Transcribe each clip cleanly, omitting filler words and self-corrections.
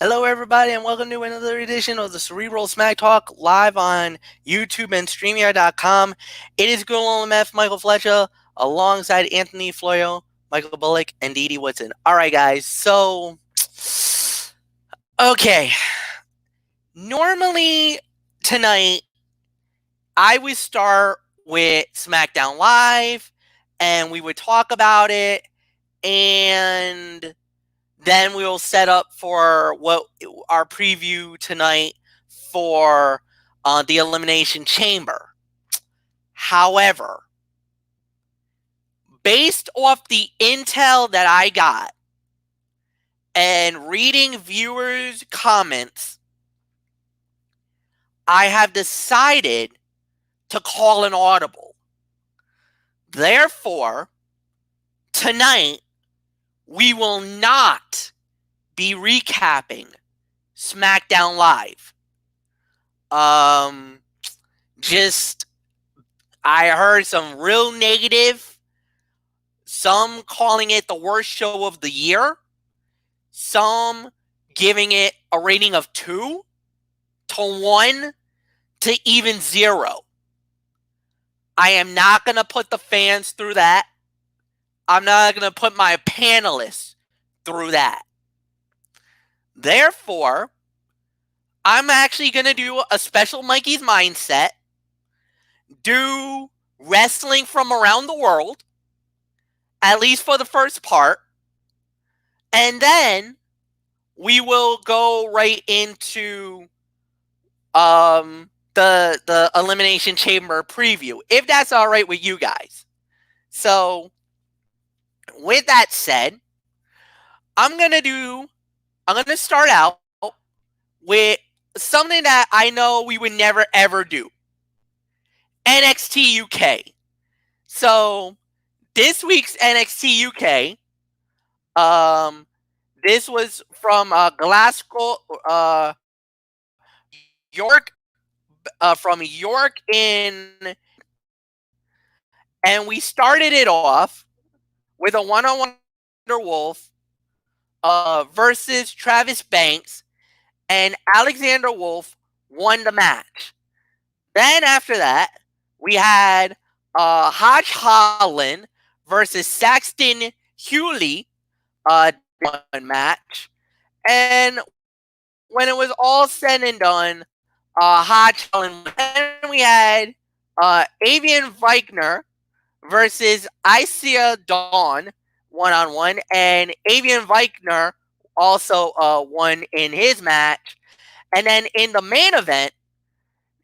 Hello, everybody, and welcome to another edition of the Cerebral Smack Talk live on YouTube and StreamYard.com. It is good old MF Michael Fletcher alongside Anthony Florio, Michael Bullock, and Dee Dee Woodson. All right, guys. So, okay. Normally tonight, I would start with SmackDown Live, and we would talk about it, and then we will set up for what our preview tonight for the Elimination Chamber. However, based off the intel that I got and reading viewers' comments, I have decided to call an audible. Therefore, tonight, we will not be recapping SmackDown Live. I heard some real negative, some calling it the worst show of the year, some giving it a rating of 2 to 1 to even 0. I am not going to put the fans through that. I'm not going to put my panelists through that. Therefore, I'm actually going to do a special Mikey's Mindset, do wrestling from around the world, at least for the first part, and then we will go right into the Elimination Chamber preview, if that's all right with you guys. So, with that said, I'm going to start out with something that I know we would never ever do. NXT UK. So, this week's NXT UK, this was from Glasgow, York, from York and we started it off with a one-on-one Wolf versus Travis Banks, and Alexander Wolf won the match. Then after that, we had Hodge Holland versus Saxton Hewley match, and when it was all said and done, Hodge Holland. Then we had Avian Vikner versus Isia Dawn one-on-one, and Avian Vikner also won in his match. And then in the main event,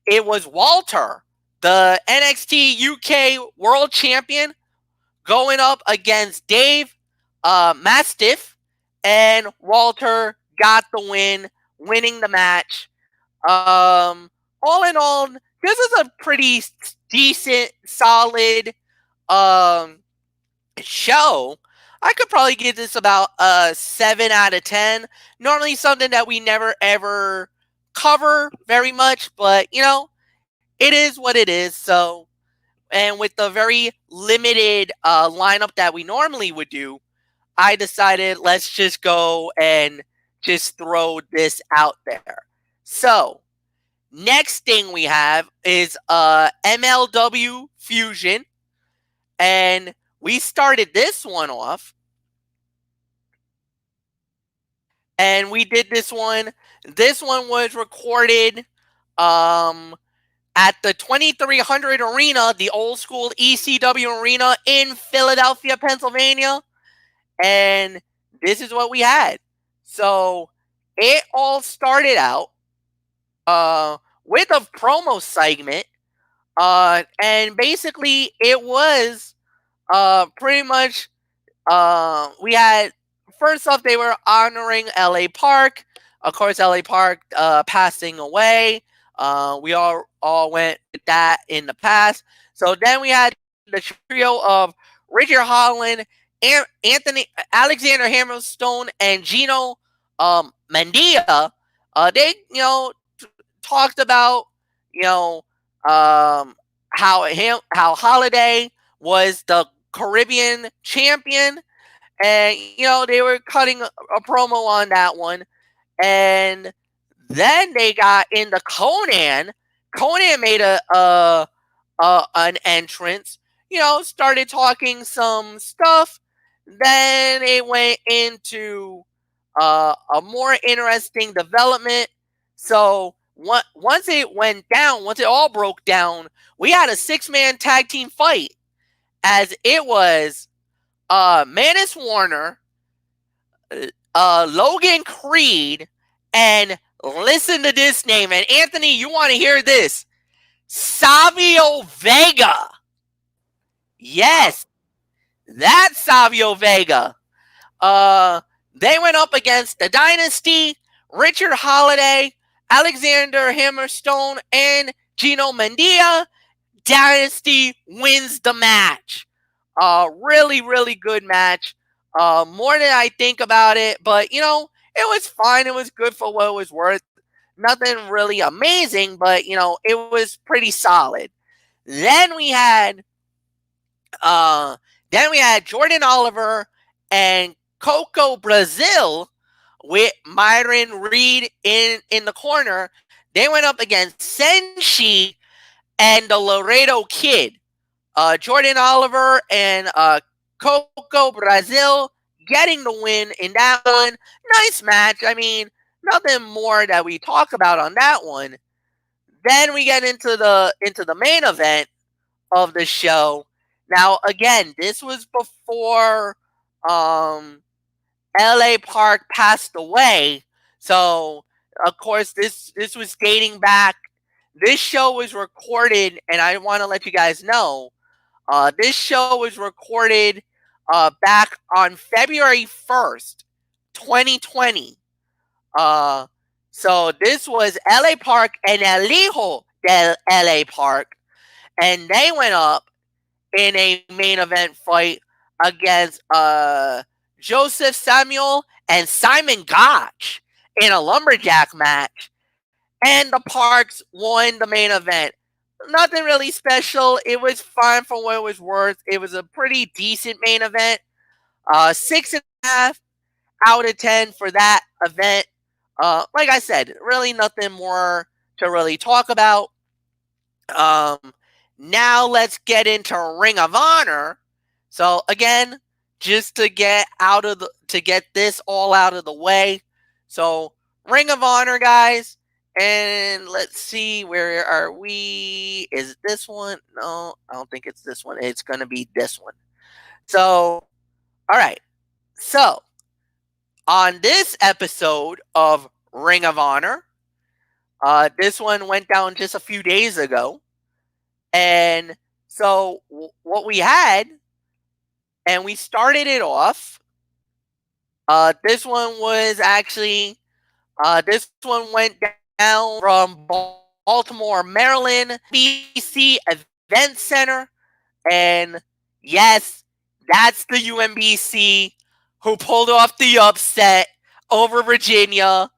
it was Walter, the NXT UK World Champion, going up against Dave Mastiff, and Walter got the win, winning the match. All in all, this is a pretty decent, solid show. I could probably give this about a 7 out of 10. Normally something that we never ever cover very much, but you know, it is what it is. So, and with the very limited lineup that we normally would do, I decided let's just go and just throw this out there. So, next thing we have is MLW Fusion, and we started this one off, and we did this one. This one was recorded at the 2300 Arena, the old school ECW Arena in Philadelphia, Pennsylvania. And this is what we had. So it all started out with a promo segment. And basically it was pretty much we had, first off, they were honoring LA Park. Of course, LA Park passing away. We all went with that in the past. So then we had the trio of Richard Holland, Anthony Alexander Hammerstone, and Gino Mandia. They talked about how Holiday was the Caribbean champion, and they were cutting a promo on that one. And then they got into Conan. Conan made an entrance, started talking some stuff. Then it went into a more interesting development. So once it went down, once it all broke down, we had a 6-man tag team fight, as it was Manus Warner, Logan Creed, and listen to this name. And Anthony, you want to hear this? Savio Vega. Yes, that's Savio Vega. They went up against the Dynasty, Richard Holiday, Alexander Hammerstone, and Gino Mendia. Dynasty wins the match. Really, really good match. More than I think about it, but it was fine. It was good for what it was worth. Nothing really amazing, but it was pretty solid. Then we had Jordan Oliver and Coco Brazil with Myron Reed in the corner. They went up against Senshi and the Laredo Kid. Jordan Oliver and Coco Brazil getting the win in that one. Nice match. I mean, nothing more that we talk about on that one. Then we get into the main event of the show. Now, again, this was before LA Park passed away. So, of course, this was dating back. This show was recorded, and I want to let you guys know, this show was recorded back on February 1st, 2020. So this was LA Park and El Hijo del LA Park, and they went up in a main event fight against Joseph Samuel and Simon Gotch in a lumberjack match. And the Parks won the main event. Nothing really special. It was fine for what it was worth. It was a pretty decent main event. 6.5 out of 10 for that event. Like I said, really nothing more to really talk about. Now let's get into Ring of Honor. So again, just to get this all out of the way. So Ring of Honor, guys. And let's see, where are we? Is it this one? No, I don't think it's this one. It's going to be this one. So, all right. So, on this episode of Ring of Honor, this one went down just a few days ago. And so, what we had, and we started it off, this one was actually, this one went down from Baltimore, Maryland, BC Event Center. And yes, that's the UMBC who pulled off the upset over Virginia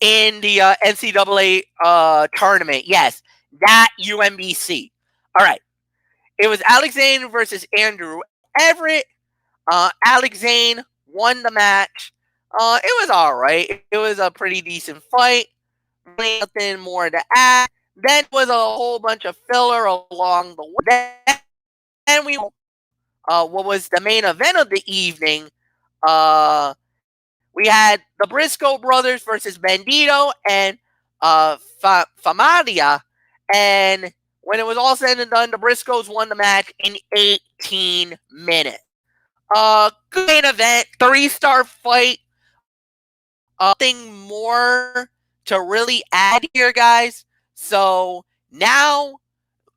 in the NCAA tournament. Yes, that UMBC. All right. It was Alexander versus Andrew Everett. Alexander won the match. It was all right. It was a pretty decent fight. Really nothing more to add. Then was a whole bunch of filler along the way. Then we what was the main event of the evening. We had the Briscoe brothers versus Bandito and Famalia. And when it was all said and done, the Briscoes won the match in 18 minutes. Good main event, 3-star fight. Nothing more to really add here, guys. So now,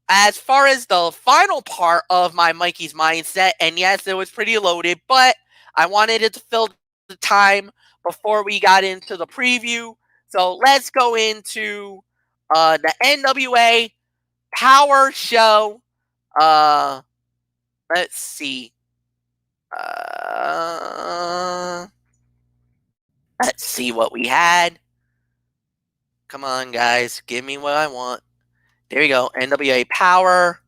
as far as the final part of my Mikey's Mindset, and yes, it was pretty loaded, but I wanted it to fill the time before we got into the preview. So let's go into the NWA Power Show. Let's see. Let's see what we had. Come on, guys. Give me what I want. There we go. NWA Power.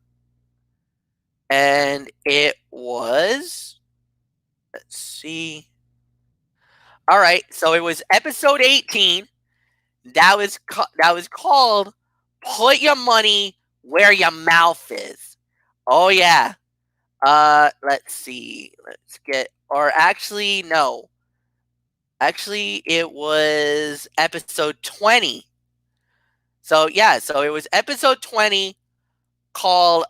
And it was... Let's see. All right, so it was episode 18. That was called "Put Your Money Where Your Mouth Is." Oh yeah. Let's see. Let's get. Or actually, no. Actually, it was episode 20. So yeah, so it was episode 20 called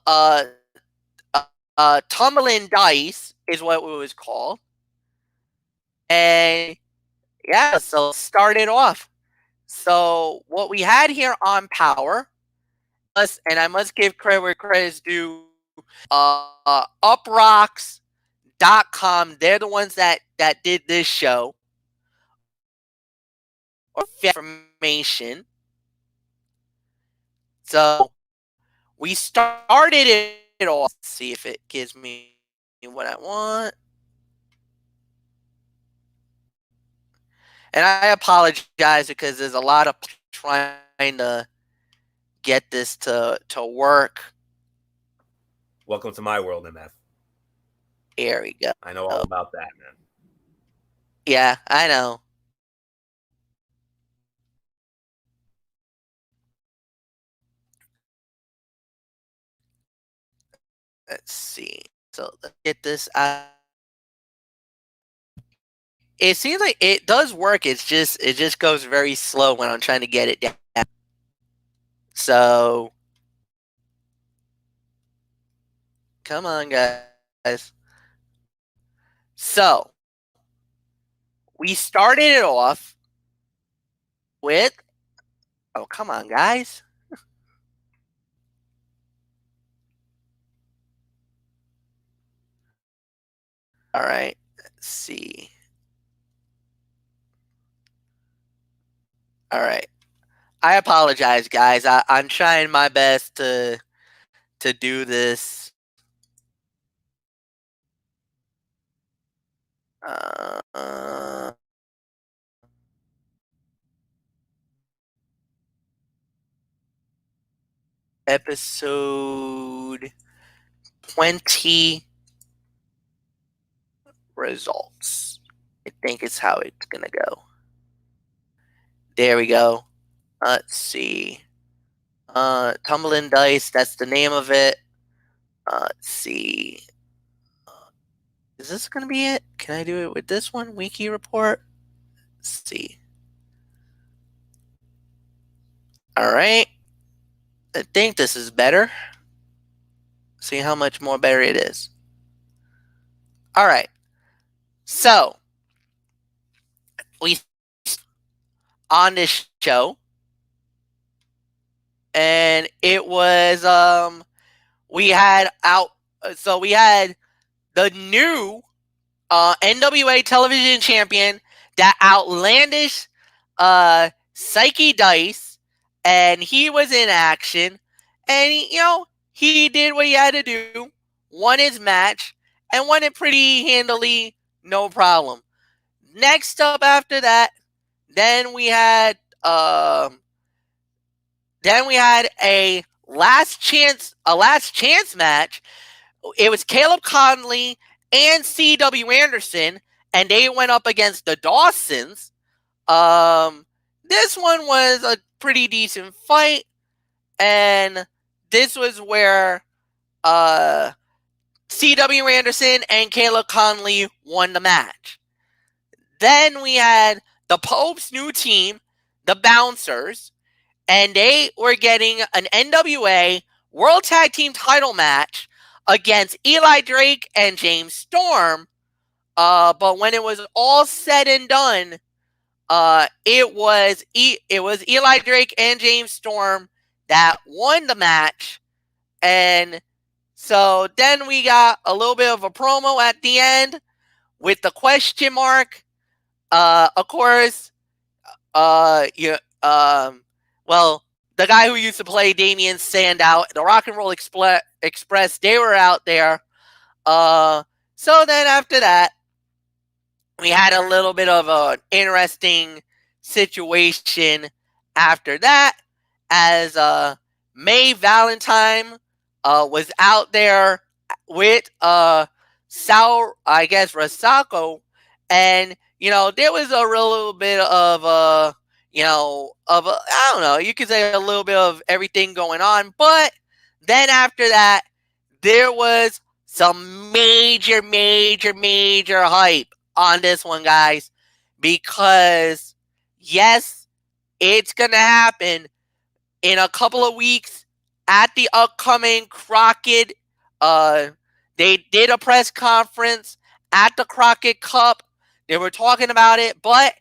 Tumbling Dice is what it was called. And yeah, so let's start it off. So what we had here on Power, and I must give credit where credit is due, uprocks.com. They're the ones that did this show. Or information. So we started it off. Let's see if it gives me what I want. And I apologize because there's a lot of trying to get this to work. Welcome to my world, MF. Here we go. I know all about that, man. Yeah, I know. Let's see. So let's get this out. It seems like it does work. It just goes very slow when I'm trying to get it down. So come on, guys. So we started it off with. Oh, come on, guys. All right. Let's see. All right. I apologize, guys. I'm trying my best to do this. Episode 20 results. I think it's how it's gonna go. There we go. Let's see. Tumbling Dice, that's the name of it. Let's see. Is this gonna be it? Can I do it with this one? Wiki report? Let's see. Alright. I think this is better. See how much more better it is. Alright. So we on this show. And it was we had the new NWA television champion, that outlandish Psyche Dice, and he was in action, and he did what he had to do, won his match, and won it pretty handily, no problem. Next up after that, then we had a last chance match. It was Caleb Conley and C.W. Anderson, and they went up against the Dawsons. This one was a pretty decent fight, and this was where C.W. Anderson and Caleb Conley won the match. Then we had the Pope's new team, the Bouncers, and they were getting an NWA World Tag Team title match against Eli Drake and James Storm. But when it was all said and done, it was Eli Drake and James Storm that won the match. And so then we got a little bit of a promo at the end with the question mark. Of course, well, the guy who used to play Damien Sandow, the Rock and Roll Express, they were out there. So then after that, we had a little bit of an interesting situation after that, as May Valentine was out there with Rosako, And, there was a little bit of, I don't know, you could say a little bit of everything going on. But then after that, there was some major, major, major hype on this one, guys. Because, yes, it's going to happen in a couple of weeks at the upcoming Crockett. They did a press conference at the Crockett Cup. They were talking about it, but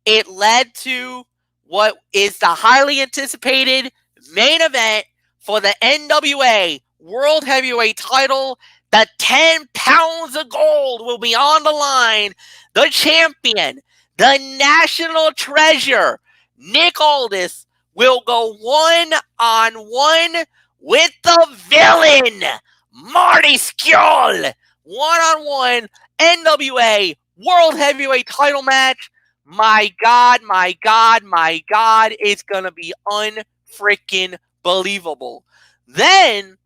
it led to what is the highly anticipated main event for the NWA World Heavyweight title. The 10 pounds of gold will be on the line. The champion, the national treasure, Nick Aldis, will go one-on-one with the villain, Marty Scurll. One-on-one NWA World Heavyweight title match. My God, my God, my God. It's going to be unfreaking believable. Then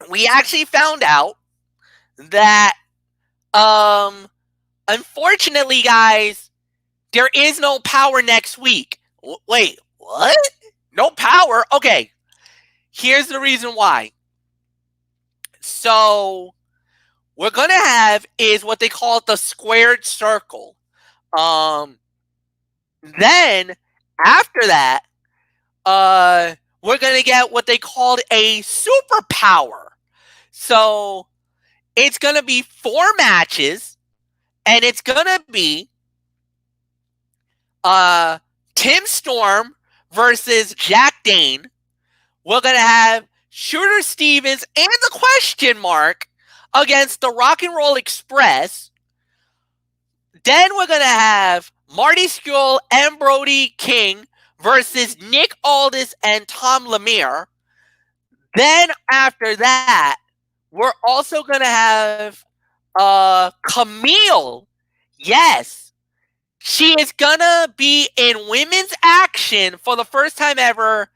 we actually found out that, unfortunately, guys, there is no power next week. Wait, what? No power? Okay. Here's the reason why. So, we're going to have is what they call the squared circle. Then, after that, we're going to get what they called a superpower. So, it's going to be 4 matches, and it's going to be Tim Storm versus Jack Dane. We're going to have Shooter Stevens and the Question Mark against the Rock and Roll Express. Then we're going to have Marty Scurll and Brody King versus Nick Aldis and Tom Lemire. Then after that, we're also going to have Camille. Yes. She is going to be in women's action for the first time ever.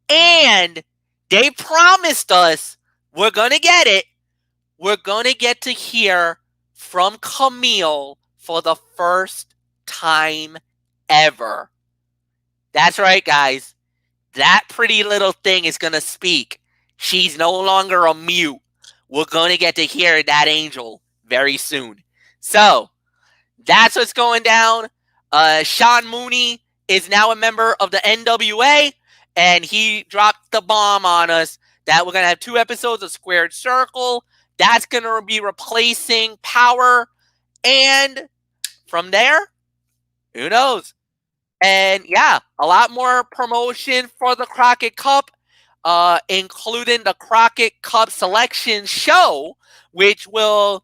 And they promised us we're going to get it. We're going to get to hear from Camille for the first time ever. That's right, guys. That pretty little thing is going to speak. She's no longer a mute. We're going to get to hear that angel very soon. So, that's what's going down. Sean Mooney is now a member of the NWA, and he dropped the bomb on us that we're going to have 2 episodes of Squared Circle. That's going to be replacing Power. And from there, who knows? And yeah, a lot more promotion for the Crockett Cup, including the Crockett Cup Selection Show, which will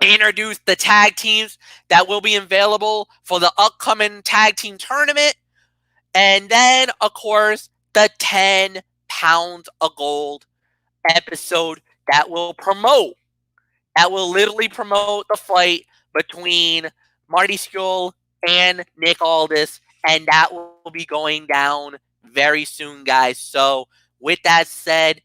introduce the tag teams that will be available for the upcoming tag team tournament. And then, of course, the 10 pounds of gold episode that will literally promote the fight between Marty Scurll and Nick Aldis. And that will be going down very soon, guys. So, with that said,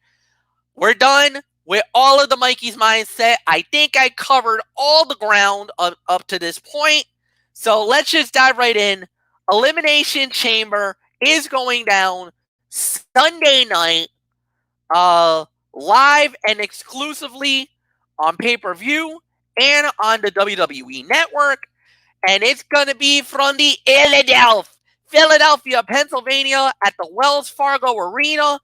we're done with all of the Mikey's Mindset. I think I covered all the ground up to this point. So, let's just dive right in. Elimination Chamber is going down Sunday night, live and exclusively on pay-per-view and on the WWE Network. And it's going to be from the Philadelphia, Pennsylvania at the Wells Fargo Arena.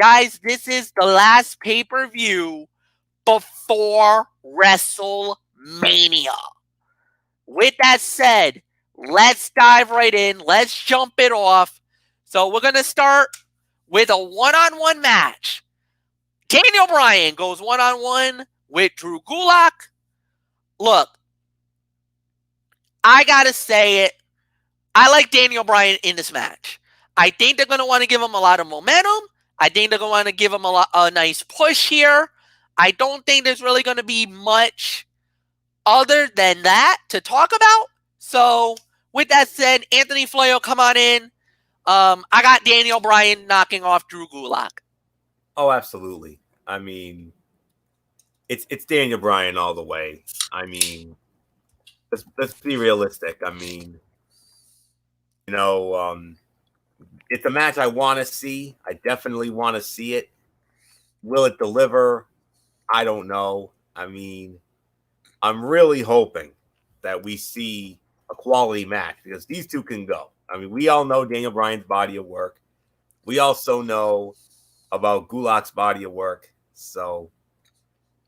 Guys, this is the last pay-per-view before WrestleMania. With that said, let's dive right in. Let's jump it off. So we're going to start with a one-on-one match. Daniel Bryan goes one-on-one with Drew Gulak. Look, I got to say it. I like Daniel Bryan in this match. I think they're going to want to give him a lot of momentum. I think they're going to want to give him a nice push here. I don't think there's really going to be much other than that to talk about. So, with that said, Anthony Flair, come on in. I got Daniel Bryan knocking off Drew Gulak. Oh, absolutely. I mean, it's Daniel Bryan all the way. I mean, let's be realistic. I mean, you know, it's a match I want to see. I definitely want to see it. Will it deliver? I don't know. I mean, I'm really hoping that we see a quality match because these two can go. I mean, we all know Daniel Bryan's body of work. We also know about Gulak's body of work. So,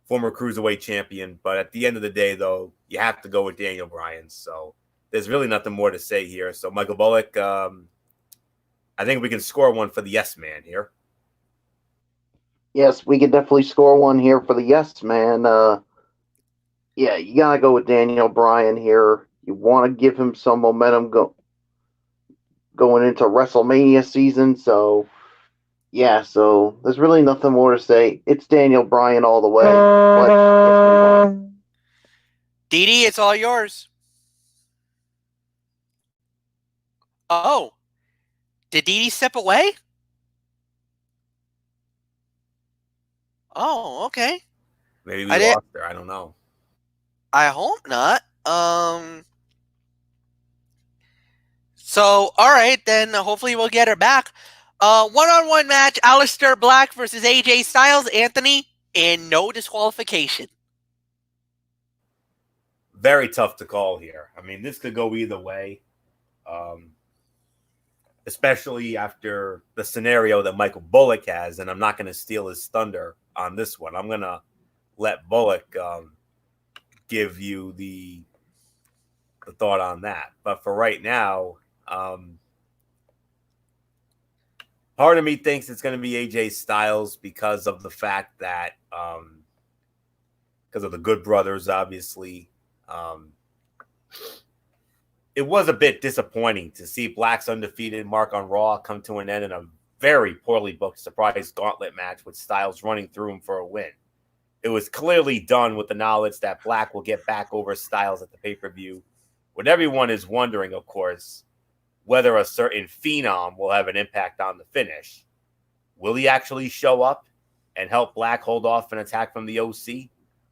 former cruiserweight champion. But at the end of the day, though, you have to go with Daniel Bryan. So, there's really nothing more to say here. So, Michael Bullock, I think we can score one for the yes man here. Yes, we can definitely score one here for the yes man. Yeah, you gotta go with Daniel Bryan here. You want to give him some momentum going into WrestleMania season. So yeah, so there's really nothing more to say. It's Daniel Bryan all the way. Dee, it's all yours. Oh, did Dee step away? Oh, okay. Maybe we lost her. I don't know. I hope not. So, all right, then hopefully we'll get her back. One-on-one match, Aleister Black versus AJ Styles, Anthony, and no disqualification. Very tough to call here. I mean, this could go either way, especially after the scenario that Michael Bullock has, and I'm not going to steal his thunder on this one. I'm going to let Bullock give you the thought on that. But for right now, part of me thinks it's going to be AJ Styles because of the fact that because of the Good Brothers, obviously. It was a bit disappointing to see Black's undefeated mark on Raw come to an end in a very poorly booked surprise gauntlet match with Styles running through him for a win. It was clearly done with the knowledge that Black will get back over Styles at the pay-per-view. What everyone is wondering, of course, whether a certain phenom will have an impact on the finish. Will he actually show up and help Black hold off an attack from the OC?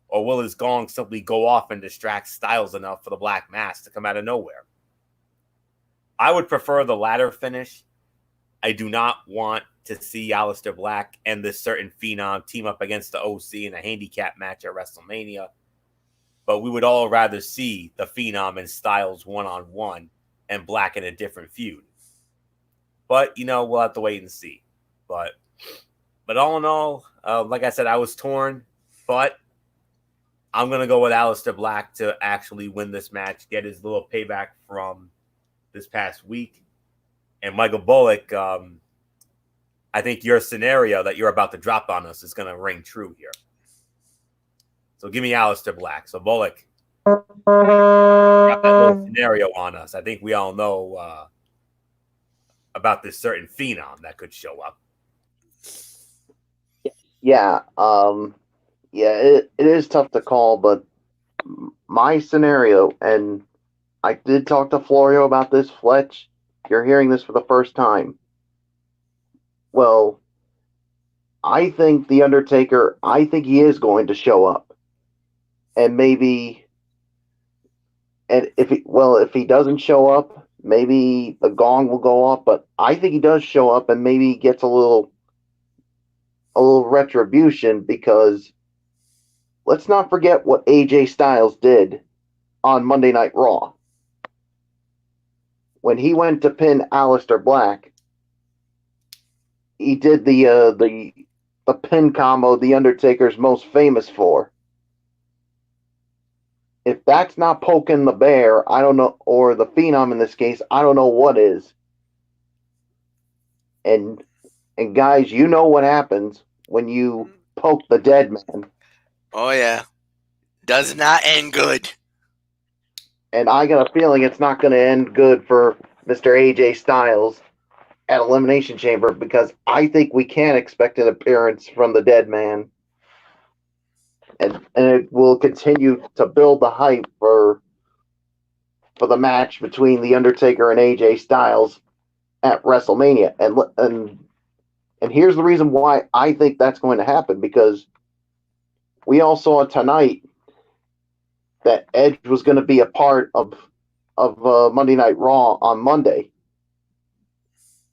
Or will his gong simply go off and distract Styles enough for the Black Mass to come out of nowhere? I would prefer the latter finish. I do not want to see Aleister Black and this certain phenom team up against the OC in a handicap match at WrestleMania. But we would all rather see the phenom and Styles one-on-one and Black in a different feud. But, we'll have to wait and see. But all in all, like I said, I was torn. But I'm going to go with Aleister Black to actually win this match, get his little payback from this past week. And Michael Bullock, I think your scenario that you're about to drop on us is going to ring true here. So give me Aleister Black. So Bullock, drop that little scenario on us. I think we all know about this certain phenom that could show up. Yeah, it is tough to call, but my scenario, and I did talk to Florio about this, Fletch, you're hearing this for the first time. Well, I think The Undertaker, he is going to show up. And maybe, and if he doesn't show up, maybe the gong will go off, but I think he does show up and maybe gets a little retribution, because let's not forget what AJ Styles did on Monday Night Raw. When he went to pin Aleister Black, he did the pin combo The Undertaker's most famous for. If that's not poking the bear, I don't know, or the phenom in this case, I don't know what is. And guys, you know what happens when you poke the dead man. Oh yeah, does not end good. And I got a feeling it's not going to end good for Mr. AJ Styles at Elimination Chamber, because I think we can expect an appearance from the dead man. And it will continue to build the hype for the match between The Undertaker and AJ Styles at WrestleMania. And here's the reason why I think that's going to happen, because we all saw tonight that Edge was going to be a part of Monday Night Raw on Monday.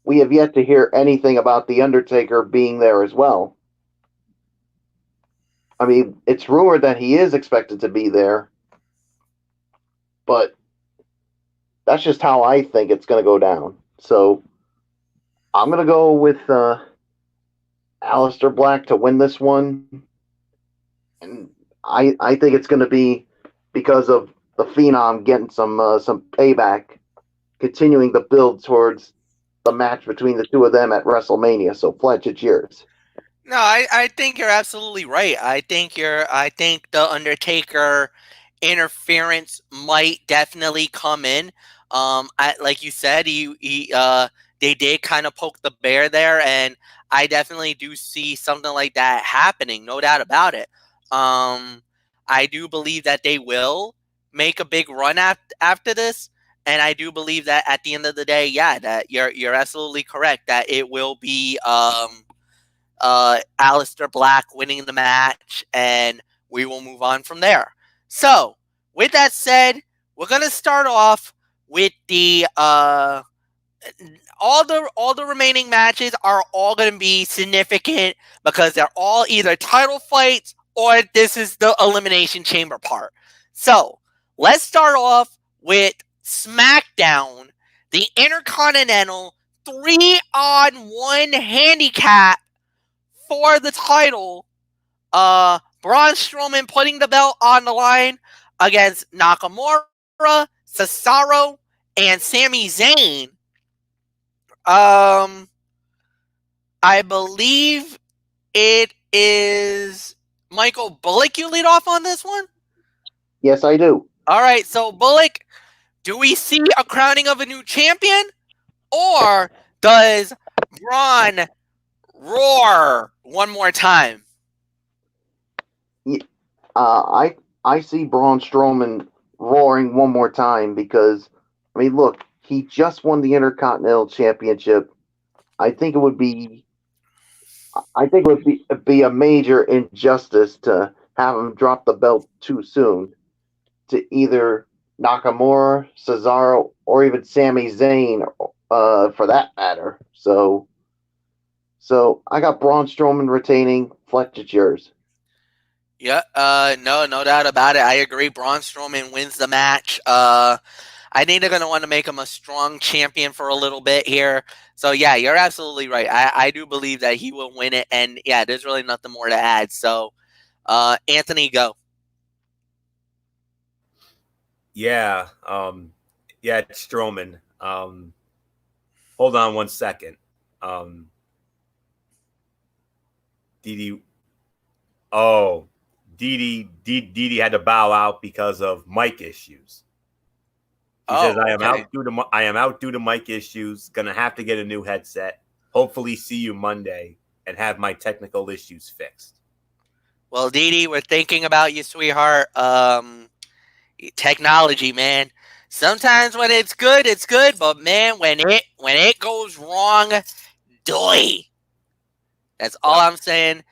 We have yet to hear anything about The Undertaker being there as well. I mean, it's rumored that he is expected to be there, but that's just how I think it's going to go down. So I'm going to go with Aleister Black to win this one. And I think it's going to be because of the Phenom getting some payback, continuing the build towards the match between the two of them at WrestleMania. So Fletch, it's yours. No, I think you're absolutely right. I think the Undertaker interference might definitely come in. Like you said, they did kind of poke the bear there, and I definitely do see something like that happening, no doubt about it. I do believe that they will make a big run after this, and I do believe that at the end of the day, yeah, that you're absolutely correct that it will be Aleister Black winning the match, and we will move on from there. So, with that said, we're gonna start off with the all the remaining matches are all gonna be significant because they're all either title fights or this is the Elimination Chamber part. So, let's start off with SmackDown, the Intercontinental 3-on-1 handicap for the title. Braun Strowman putting the belt on the line against Nakamura, Cesaro, and Sami Zayn. I believe it is Michael Bullock you lead off on this one? Yes, I do. All right, so Bullock, do we see a crowning of a new champion? Or does Braun roar one more time? I see Braun Strowman roaring one more time because, I mean, look, he just won the Intercontinental Championship. I think it would be be a major injustice to have him drop the belt too soon to either Nakamura, Cesaro, or even Sami Zayn, for that matter. So I got Braun Strowman retaining. Fletch, it's yours. Yeah, no doubt about it. I agree. Braun Strowman wins the match. I think they're going to want to make him a strong champion for a little bit here. So, yeah, you're absolutely right. I do believe that he will win it. And, yeah, there's really nothing more to add. So, Anthony, go. Yeah, it's Strowman. Hold on one second. Didi had to bow out because of mic issues. He says, "I am out due to mic issues. Gonna have to get a new headset. Hopefully, see you Monday and have my technical issues fixed." Well, Didi, we're thinking about you, sweetheart. Technology, man. Sometimes when it's good, but man, when it goes wrong, doy. That's all I'm saying.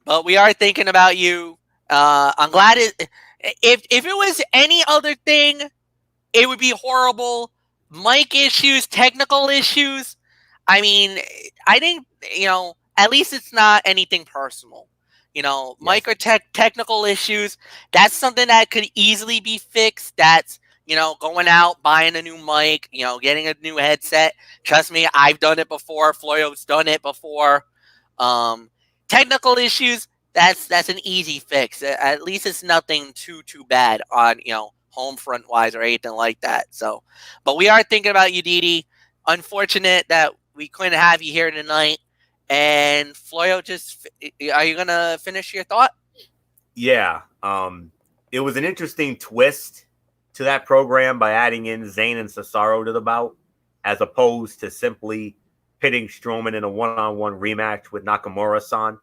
But we are thinking about you. I'm glad if it was any other thing, it would be horrible. Mic issues, technical issues. I mean, I think, at least it's not anything personal. Yes. Mic or technical issues, that's something that could easily be fixed. That's, going out, buying a new mic, getting a new headset. Trust me, I've done it before. Floyo's done it before. Technical issues, that's an easy fix. At least it's nothing too bad on, home front wise or anything like that. So, but we are thinking about you, Didi. Unfortunate that we couldn't have you here tonight. And Floyo, are you gonna finish your thought? Yeah, it was an interesting twist to that program by adding in Zayn and Cesaro to the bout, as opposed to simply pitting Strowman in a one-on-one rematch with Nakamura-san.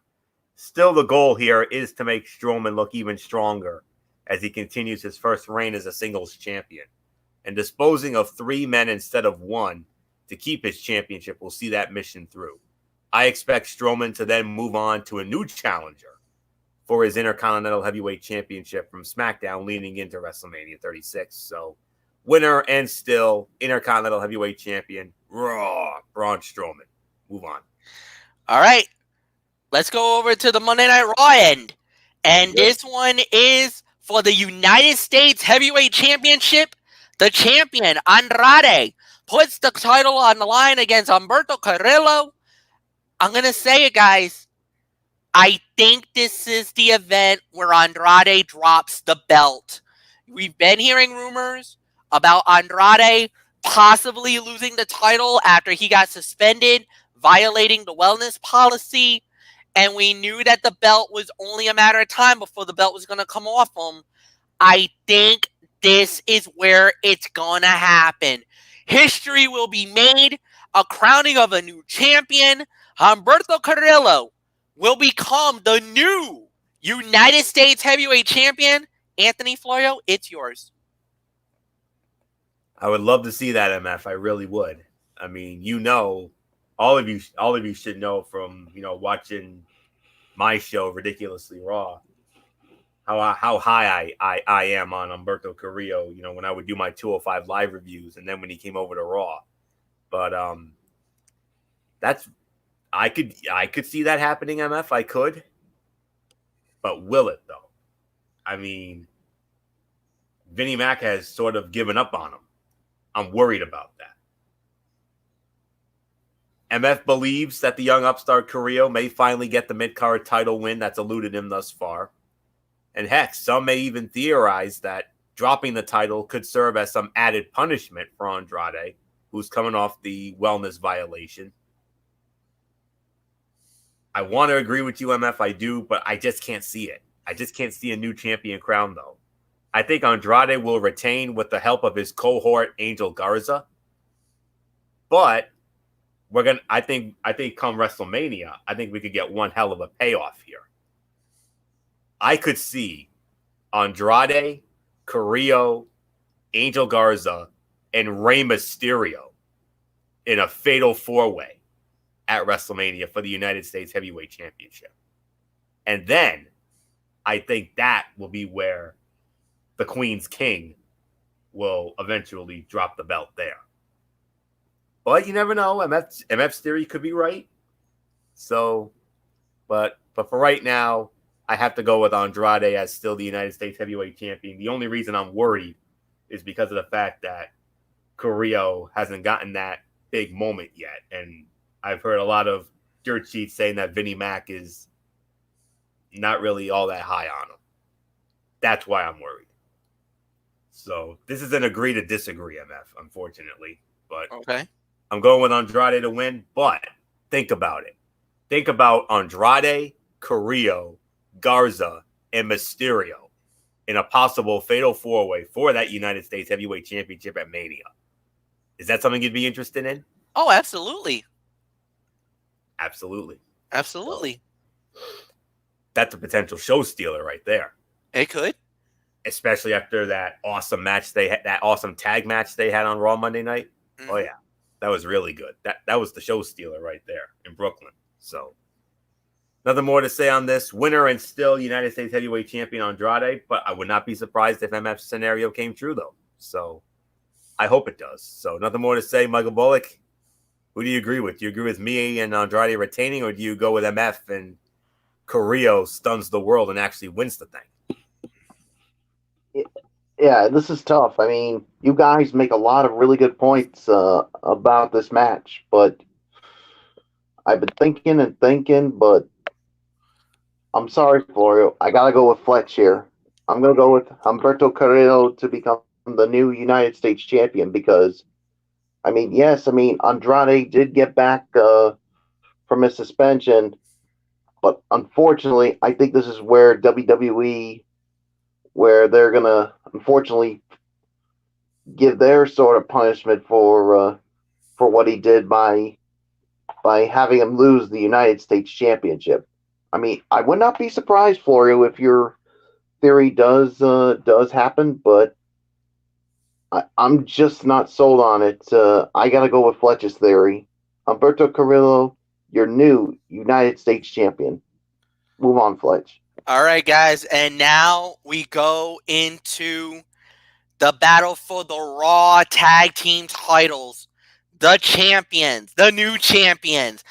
Still, the goal here is to make Strowman look even stronger as he continues his first reign as a singles champion. And disposing of 3 men instead of 1 to keep his championship will see that mission through. I expect Strowman to then move on to a new challenger for his Intercontinental Heavyweight Championship from SmackDown leading into WrestleMania 36. So, winner and still Intercontinental Heavyweight Champion, Raw, Braun Strowman. Move on. All right. Let's go over to the Monday Night Raw end. And this one is for the United States Heavyweight Championship. The champion, Andrade, puts the title on the line against Humberto Carrillo. I'm going to say it, guys. I think this is the event where Andrade drops the belt. We've been hearing rumors about Andrade possibly losing the title after he got suspended, violating the wellness policy. And we knew that the belt was only a matter of time before the belt was going to come off him. I think this is where it's going to happen. History will be made. A crowning of a new champion. Humberto Carrillo will become the new United States Heavyweight Champion. Anthony Florio, it's yours. I would love to see that, MF. I really would. I mean, all of you should know from watching my show, Ridiculously Raw, how high I am on Humberto Carrillo. When I would do my 205 live reviews, and then when he came over to Raw. But I could see that happening, MF. I could, but will it though? I mean, Vinnie Mac has sort of given up on him. I'm worried about that. MF believes that the young upstart Carrillo may finally get the mid-card title win that's eluded him thus far. And heck, some may even theorize that dropping the title could serve as some added punishment for Andrade, who's coming off the wellness violation. I want to agree with you, MF, I do, but I just can't see it. I just can't see a new champion crown, though. I think Andrade will retain with the help of his cohort, Angel Garza. But I think come WrestleMania, I think we could get one hell of a payoff here. I could see Andrade, Carrillo, Angel Garza, and Rey Mysterio in a fatal four-way at WrestleMania for the United States Heavyweight Championship. And then I think that will be where the Queen's King will eventually drop the belt there. But you never know. MF's theory could be right. So, but for right now, I have to go with Andrade as still the United States Heavyweight Champion. The only reason I'm worried is because of the fact that Carrillo hasn't gotten that big moment yet. And I've heard a lot of dirt sheets saying that Vinnie Mac is not really all that high on him. That's why I'm worried. So this is an agree to disagree, MF, unfortunately. But okay. I'm going with Andrade to win, but think about it. Think about Andrade, Carrillo, Garza, and Mysterio in a possible fatal four-way for that United States Heavyweight Championship at Mania. Is that something you'd be interested in? Oh, absolutely. Absolutely. Absolutely. So, that's a potential show stealer right there. It could. Especially after that awesome match that awesome tag match they had on Raw Monday night. Mm-hmm. Oh, yeah. That was really good. That was the show stealer right there in Brooklyn. So, nothing more to say on this. Winner and still United States Heavyweight Champion Andrade, but I would not be surprised if MF's scenario came true, though. So, I hope it does. So, nothing more to say. Michael Bullock, who do you agree with? Do you agree with me and Andrade retaining, or do you go with MF and Carrillo stuns the world and actually wins the thing? Yeah, this is tough. I mean, you guys make a lot of really good points about this match, but I've been thinking and thinking, but I'm sorry, Florio. I got to go with Fletch here. I'm going to go with Humberto Carrillo to become the new United States champion because, Andrade did get back from his suspension, but unfortunately, I think this is where WWE, where they're going to, unfortunately, give their sort of punishment for what he did by having him lose the United States Championship. I mean, I would not be surprised, Florio, if your theory does happen, but I'm just not sold on it. I got to go with Fletch's theory. Humberto Carrillo, your new United States champion. Move on, Fletch. All right, guys, and now we go into the battle for the Raw Tag Team titles. The champions, the new champions,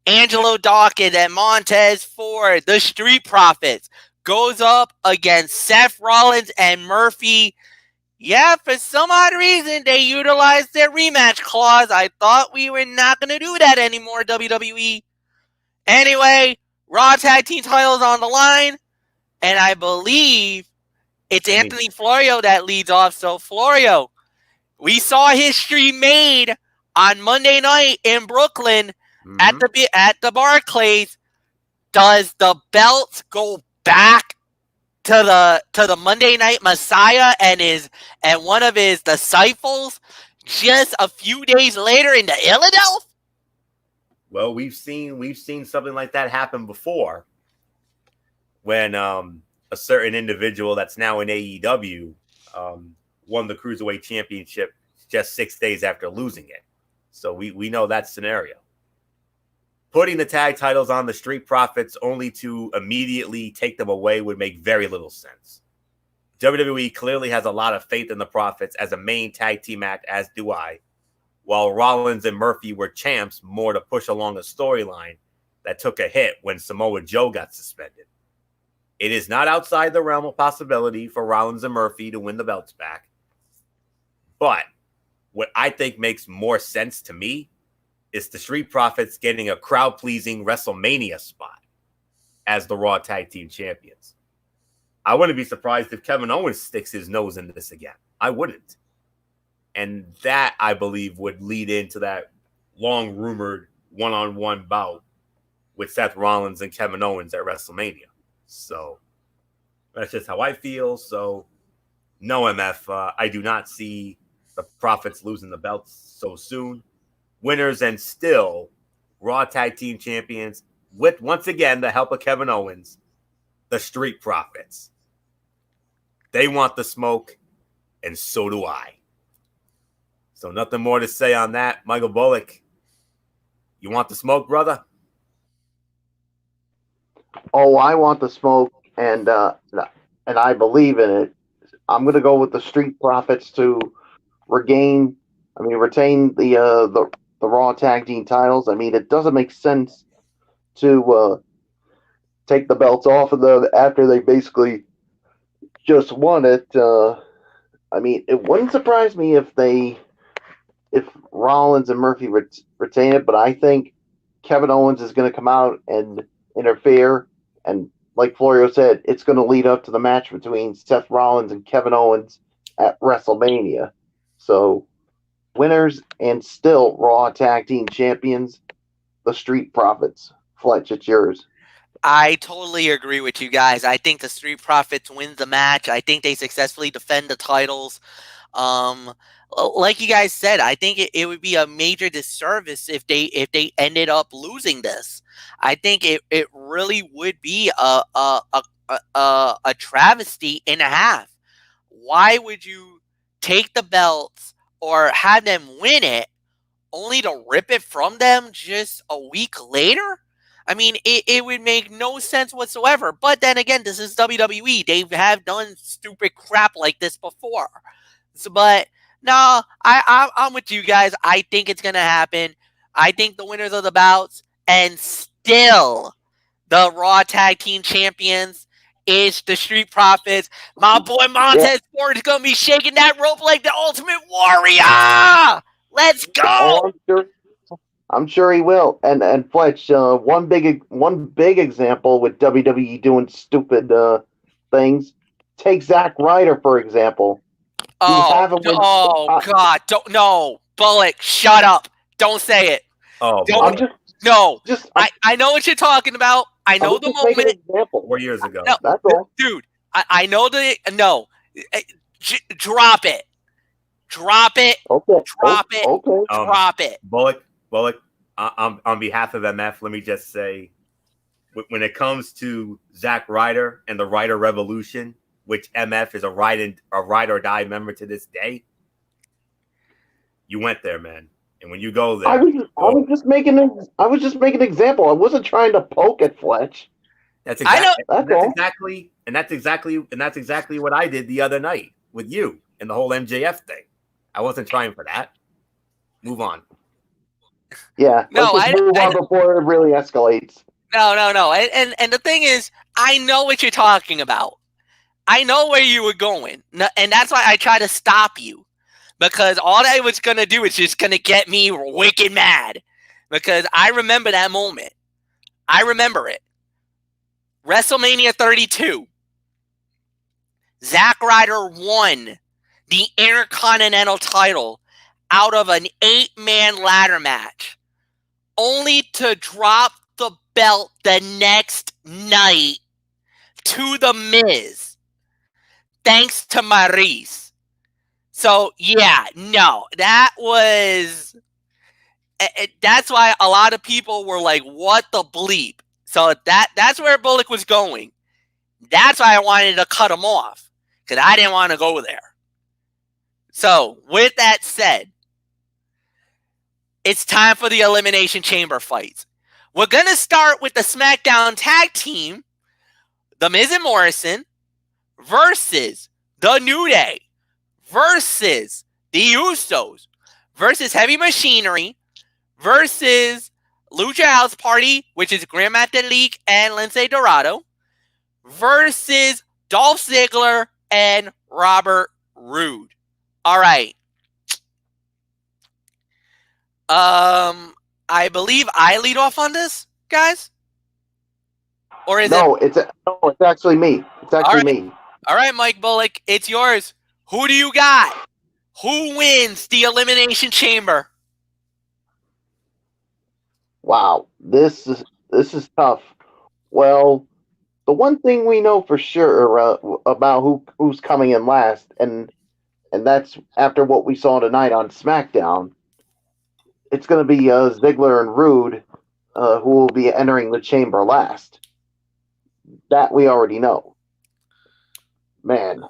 Angelo Dawkins and Montez Ford, the Street Profits, goes up against Seth Rollins and Murphy. Yeah, for some odd reason, they utilized their rematch clause. I thought we were not going to do that anymore, WWE. Anyway, Raw Tag Team titles on the line, and I believe it's Anthony Florio that leads off. So, Florio, we saw history made on Monday night in Brooklyn at the Barclays. Does the belt go back to the Monday Night Messiah and one of his disciples just a few days later in the Philadelphia? Well, we've seen something like that happen before when a certain individual that's now in AEW won the Cruiserweight Championship just 6 days after losing it. So we know that scenario. Putting the tag titles on the Street Profits only to immediately take them away would make very little sense. WWE clearly has a lot of faith in the Profits as a main tag team act, as do I, while Rollins and Murphy were champs more to push along a storyline that took a hit when Samoa Joe got suspended. It is not outside the realm of possibility for Rollins and Murphy to win the belts back. But what I think makes more sense to me is the Street Profits getting a crowd-pleasing WrestleMania spot as the Raw Tag Team Champions. I wouldn't be surprised if Kevin Owens sticks his nose in this again. I wouldn't. And that, I believe, would lead into that long-rumored one-on-one bout with Seth Rollins and Kevin Owens at WrestleMania. So that's just how I feel. So no, MF, I do not see the Profits losing the belts so soon. Winners and still Raw Tag Team Champions with, once again, the help of Kevin Owens, the Street Profits. They want the smoke, and so do I. So nothing more to say on that. Michael Bullock, you want the smoke, brother? Oh, I want the smoke, and I believe in it. I'm going to go with the Street Profits to retain the Raw Tag Team titles. I mean, it doesn't make sense to take the belts off of them after they basically just won it. I mean, it wouldn't surprise me if Rollins and Murphy retain it, but I think Kevin Owens is going to come out and interfere, and like Florio said, it's going to lead up to the match between Seth Rollins and Kevin Owens at WrestleMania. So, winners and still Raw Tag Team Champions, the Street Profits. Fletch, it's yours. I totally agree with you guys. I think the Street Profits win the match. I think they successfully defend the titles. Like you guys said, I think it would be a major disservice if they ended up losing this. I think it really would be a travesty and a half. Why would you take the belts or have them win it only to rip it from them just a week later? I mean, it would make no sense whatsoever. But then again, this is WWE. They have done stupid crap like this before. So, but no, I'm with you guys. I think it's going to happen. I think the winners of the bouts and still the Raw Tag Team Champions is the Street Profits. My boy Montez Ford is going to be shaking that rope like the Ultimate Warrior. Let's go. Oh, I'm sure he will. And Fletch, one big example with WWE doing stupid things. Take Zack Ryder, for example. God, don't, no, Bullock, shut up. Don't say it. Oh, I know what you're talking about. I know the moment. 4 years ago. No, that's all. Dude, I know drop it. Drop it. Okay. Drop it. Okay. Drop it. Bullock, on behalf of MF, let me just say, when it comes to Zack Ryder and the Ryder Revolution, which MF is a ride or die member to this day, you went there, man. And when you go there, I was just making an example. I wasn't trying to poke at Fletch. That's I know. exactly what I did the other night with you and the whole MJF thing. I wasn't trying for that. Move on. Yeah, No, let's just move on before it really escalates. No. And the thing is, I know what you're talking about. I know where you were going. And that's why I try to stop you. Because all that was going to do is just going to get me wicked mad. Because I remember that moment. I remember it. WrestleMania 32. Zack Ryder won the Intercontinental title out of an 8-man ladder match, only to drop the belt the next night to The Miz, thanks to Maurice. So, yeah, no, that was... That's why a lot of people were like, what the bleep? So that's where Bullock was going. That's why I wanted to cut him off, because I didn't want to go there. So, with that said, it's time for the Elimination Chamber fights. We're going to start with the SmackDown Tag Team, The Miz and Morrison, versus The New Day, versus The Usos, versus Heavy Machinery, versus Lucha House Party, which is Grandmaster Leak and Lince Dorado, versus Dolph Ziggler and Robert Roode. All right. I believe I lead off on this, guys. Or is it's actually me. It's actually me. All right, Mike Bullock, it's yours. Who do you got? Who wins the Elimination Chamber? Wow, this is tough. Well, the one thing we know for sure about who's coming in last, and that's after what we saw tonight on SmackDown, it's going to be Ziggler and Rude who will be entering the chamber last. That we already know. Man,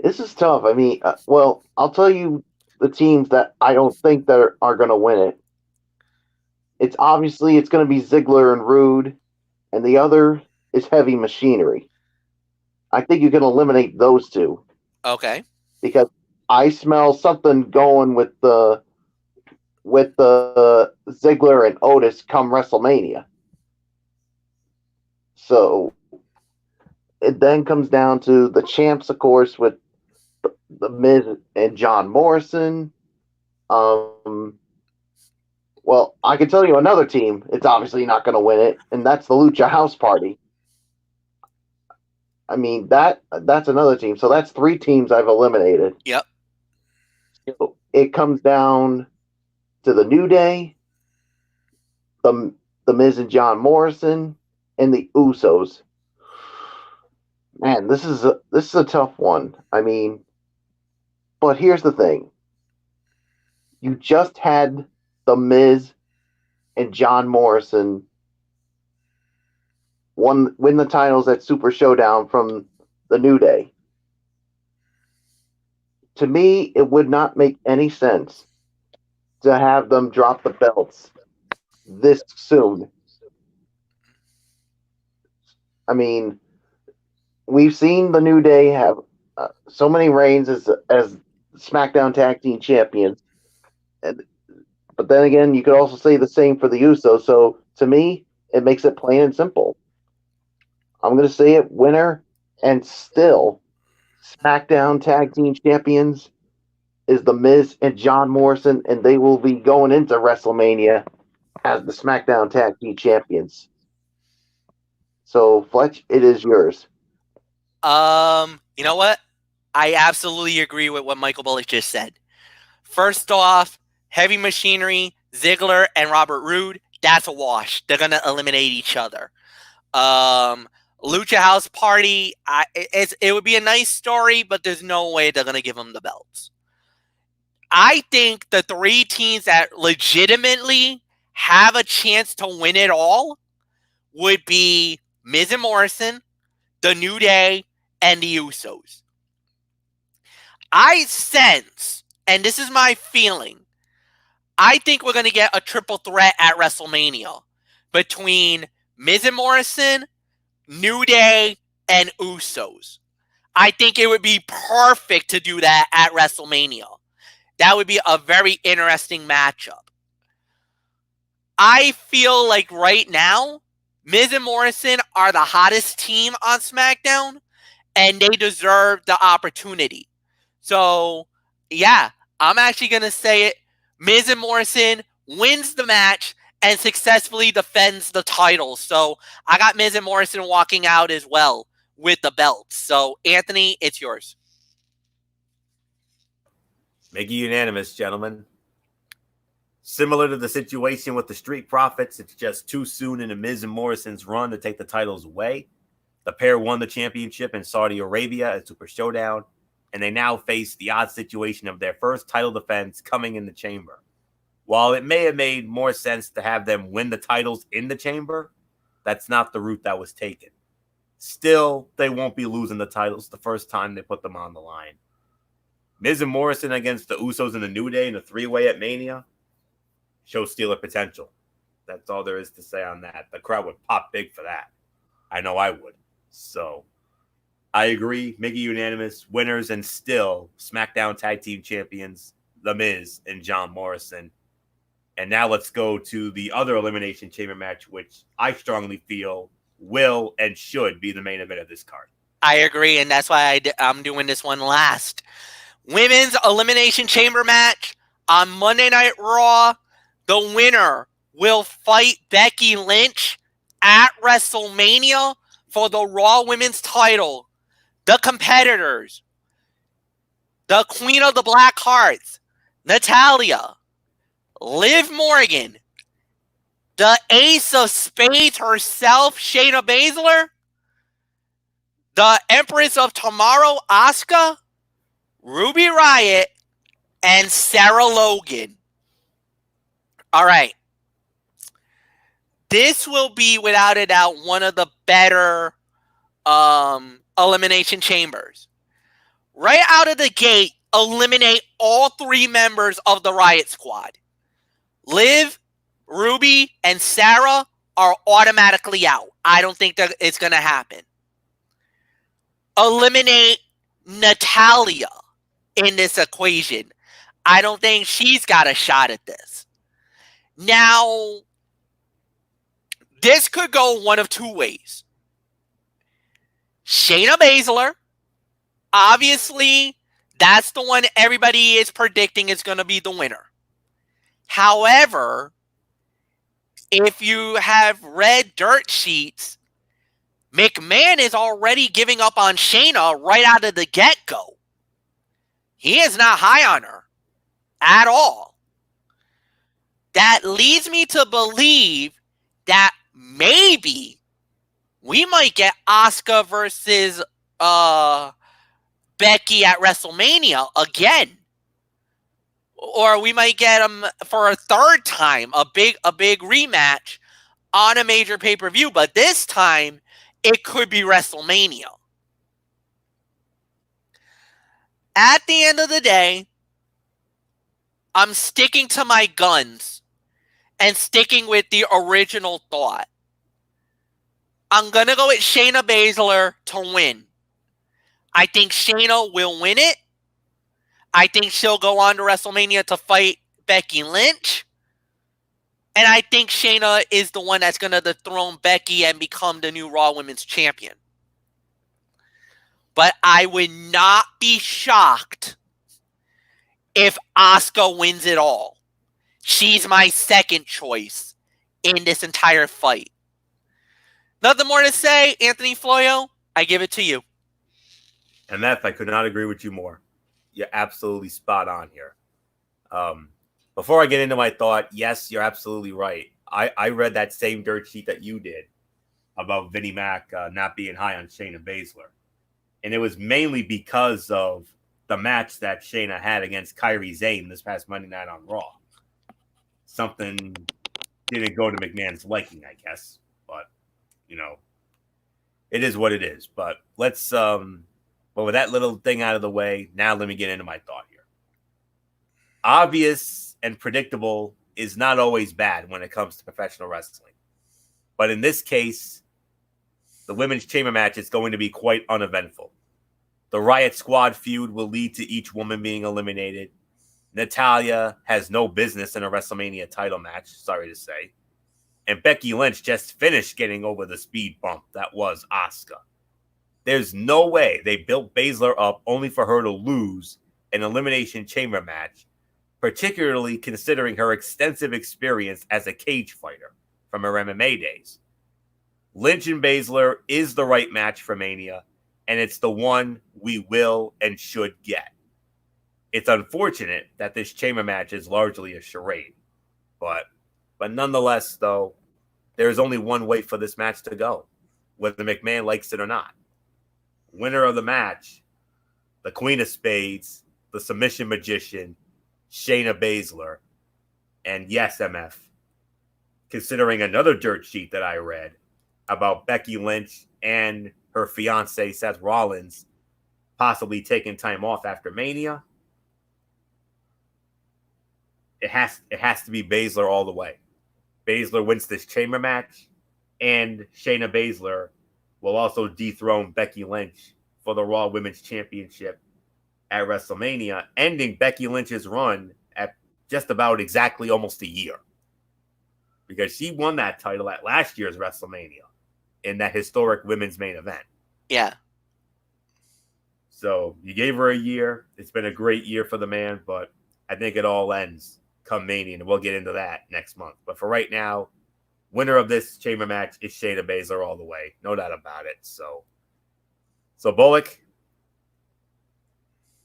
this is tough. I mean, well, I'll tell you the teams that I don't think that are going to win it. It's going to be Ziggler and Rude, and the other is Heavy Machinery. I think you can eliminate those two. Okay. Because I smell something going with the Ziggler and Otis come WrestleMania. So it then comes down to the champs, of course, with the Miz and John Morrison. Well, I can tell you another team. It's obviously not going to win it, and that's the Lucha House Party. I mean, that's another team. So that's 3 teams I've eliminated. Yep. So it comes down to the New Day, the Miz and John Morrison, and the Usos. Man, this is a tough one. I mean, but here's the thing. You just had the Miz and John Morrison win the titles at Super Showdown from the New Day. To me, it would not make any sense to have them drop the belts this soon. I mean, we've seen the New Day have so many reigns as SmackDown Tag Team Champions. But then again, you could also say the same for the Usos. So to me, it makes it plain and simple. I'm going to say it, winner and still SmackDown Tag Team Champions is the Miz and John Morrison, and they will be going into WrestleMania as the SmackDown Tag Team Champions. So, Fletch, it is yours. You know what? I absolutely agree with what Michael Bullock just said. First off, Heavy Machinery, Ziggler, and Robert Roode, that's a wash. They're going to eliminate each other. Lucha House Party, it would be a nice story, but there's no way they're going to give them the belts. I think the 3 teams that legitimately have a chance to win it all would be Miz and Morrison, the New Day, and the Usos. I sense, and this is my feeling, I think we're going to get a triple threat at WrestleMania between Miz and Morrison, New Day, and Usos. I think it would be perfect to do that at WrestleMania. That would be a very interesting matchup. I feel like right now, Miz and Morrison are the hottest team on SmackDown, and they deserve the opportunity. So, yeah, I'm actually going to say it. Miz and Morrison wins the match and successfully defends the title. So, I got Miz and Morrison walking out as well with the belts. So, Anthony, it's yours. Make it unanimous, gentlemen. Similar to the situation with the Street Profits, it's just too soon in the Miz and Morrison's run to take the titles away. The pair won the championship in Saudi Arabia at Super Showdown, and they now face the odd situation of their first title defense coming in the Chamber. While it may have made more sense to have them win the titles in the Chamber, that's not the route that was taken. Still, they won't be losing the titles the first time they put them on the line. Miz and Morrison against the Usos and the New Day in a three-way at Mania shows Steeler potential. That's all there is to say on that. The crowd would pop big for that. I know I would. So, I agree. Make it unanimous. Winners and still SmackDown Tag Team Champions, The Miz and John Morrison. And now let's go to the other Elimination Chamber match, which I strongly feel will and should be the main event of this card. I agree, and that's why I'm doing this one last. Women's Elimination Chamber match on Monday Night Raw. The winner will fight Becky Lynch at WrestleMania for the Raw Women's title. The competitors, the Queen of the Black Hearts, Natalya, Liv Morgan, the Ace of Spades herself, Shayna Baszler, the Empress of Tomorrow, Asuka, Ruby Riott, and Sarah Logan. All right. This will be, without a doubt, one of the better Elimination Chambers. Right out of the gate, eliminate all three members of the Riot Squad. Liv, Ruby, and Sarah are automatically out. I don't think that it's going to happen. Eliminate Natalya in this equation. I don't think she's got a shot at this. Now, this could go one of two ways. Shayna Baszler, obviously, that's the one everybody is predicting is going to be the winner. However, if you have read dirt sheets, McMahon is already giving up on Shayna right out of the get-go. He is not high on her at all. That leads me to believe that maybe we might get Asuka versus Becky at WrestleMania again. Or we might get them for a third time, a big rematch on a major pay-per-view. But this time, it could be WrestleMania. At the end of the day, I'm sticking to my guns and sticking with the original thought. I'm going to go with Shayna Baszler to win. I think Shayna will win it. I think she'll go on to WrestleMania to fight Becky Lynch. And I think Shayna is the one that's going to dethrone Becky and become the new Raw Women's Champion. But I would not be shocked if Asuka wins it all. She's my second choice in this entire fight. Nothing more to say, Anthony Floyo. I give it to you. MF, I could not agree with you more. You're absolutely spot on here. Before I get into my thought, yes, you're absolutely right. I read that same dirt sheet that you did about Vinnie Mac not being high on Shayna Baszler. And it was mainly because of the match that Shayna had against Kairi Sane this past Monday night on Raw. Something didn't go to McMahon's liking, I guess. But, it is what it is. But let's, but with that little thing out of the way, now let me get into my thought here. Obvious and predictable is not always bad when it comes to professional wrestling. But in this case, the women's chamber match is going to be quite uneventful. The Riot Squad feud will lead to each woman being eliminated. Natalya has no business in a WrestleMania title match, sorry to say. And Becky Lynch just finished getting over the speed bump that was Asuka. There's no way they built Baszler up only for her to lose an Elimination Chamber match, particularly considering her extensive experience as a cage fighter from her MMA days. Lynch and Baszler is the right match for Mania, and it's the one we will and should get. It's unfortunate that this chamber match is largely a charade, but nonetheless, though, there's only one way for this match to go, whether McMahon likes it or not. Winner of the match, the Queen of Spades, the Submission Magician, Shayna Baszler, and yes, MF, considering another dirt sheet that I read about Becky Lynch and her fiance Seth Rollins possibly taking time off after Mania, it has to be Baszler all the way. Baszler wins this chamber match, and Shayna Baszler will also dethrone Becky Lynch for the Raw Women's Championship at WrestleMania, ending Becky Lynch's run at just about exactly almost a year. Because she won that title at last year's WrestleMania in that historic women's main event. Yeah. So you gave her a year. It's been a great year for the man, but I think it all ends come Mania, and we'll get into that next month. But for right now, winner of this chamber match is Shayna Baszler all the way. No doubt about it. So Bullock,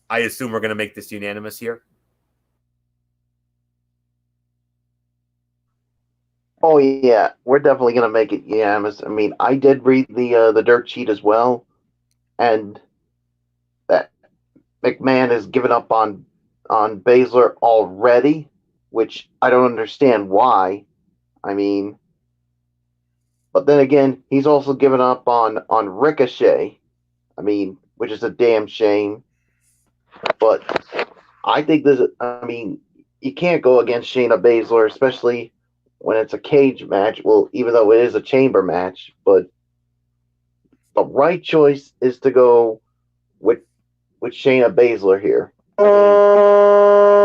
I assume we're going to make this unanimous here. Oh yeah, we're definitely gonna make it unanimous. I mean, I did read the dirt sheet as well, and that McMahon has given up on Baszler already, which I don't understand why. I mean, but then again, he's also given up on Ricochet. I mean, which is a damn shame. But I think this. I mean, you can't go against Shayna Baszler, especially when it's a cage match. Well, even though it is a chamber match, but the right choice is to go with Shayna Baszler here. I mean,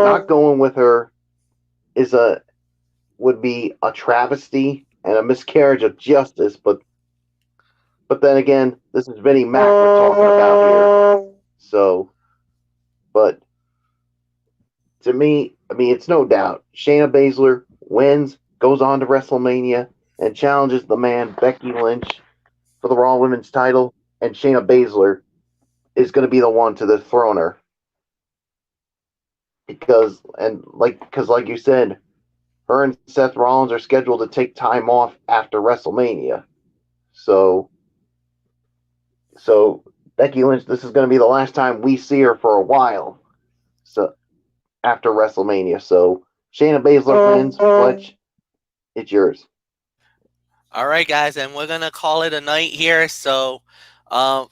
not going with her would be a travesty and a miscarriage of justice. But then again, this is Vinnie Mac we're talking about here. So, but to me, I mean, it's no doubt Shayna Baszler wins, goes on to WrestleMania, and challenges the man Becky Lynch for the Raw Women's title, and Shayna Baszler is going to be the one to dethrone her. Because like you said, her and Seth Rollins are scheduled to take time off after WrestleMania. So Becky Lynch, this is going to be the last time we see her for a while. So after WrestleMania, so Shayna Baszler wins. Fletch, it's yours. All right, guys, and we're gonna call it a night here. So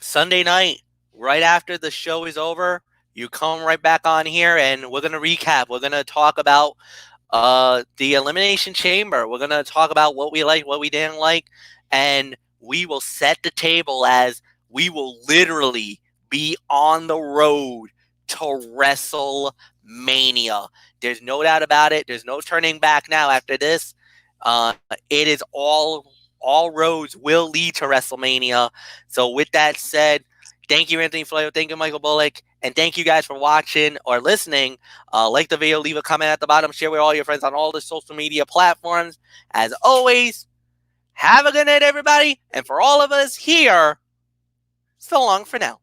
Sunday night, right after the show is over, you come right back on here, and we're gonna recap. We're gonna talk about the Elimination Chamber. We're gonna talk about what we liked, what we didn't like, and we will set the table as we will literally be on the road to WrestleMania. There's no doubt about it. There's no turning back now after this. It is all roads will lead to WrestleMania. So with that said, thank you, Anthony Flair. Thank you, Michael Bullock. And thank you guys for watching or listening. Like the video, leave a comment at the bottom, share with all your friends on all the social media platforms. As always, have a good night, everybody. And for all of us here, so long for now.